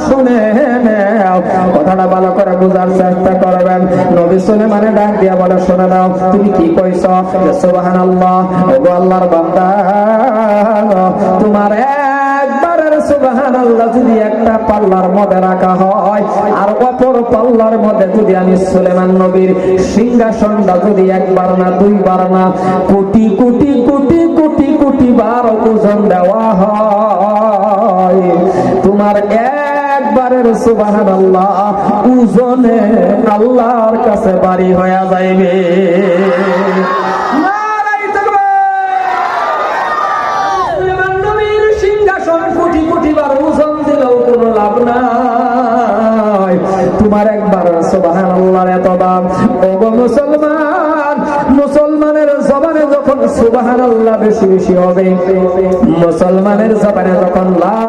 শুনে নাও, কথাটা ভালো করে বোঝার চেষ্টা করবেন। নবী সুলাইমান ডাক দিয়া বলে, শুনে নাও, তুমি কি কইছো? সুবহানাল্লাহ, ওগো আল্লাহর বান্দা, তোমার একবারের সুবহানাল্লাহ যদি একটা পাল্লার মধ্যে রাখা হয়, আর অপর পাল্লার মধ্যে যদি আমি সুলাইমান নবীর সিংহাসনটা যদি একবার না দুইবার না কোটি কোটি কোটি কোটি কোটি বার ওজন দেওয়া হয়, তোমার একবারের সুবহানাল্লাহ ওজনে আল্লাহর কাছে বাড়ি হয়ে যাইবে। তোমার একবার সুবহানাল্লাহর এত দাম। ওগো মুসলমান, মুসলমানের জবানে যখন সুবহানাল্লাহ বেশি বেশি হবে, মুসলমানের জবানে যখন লা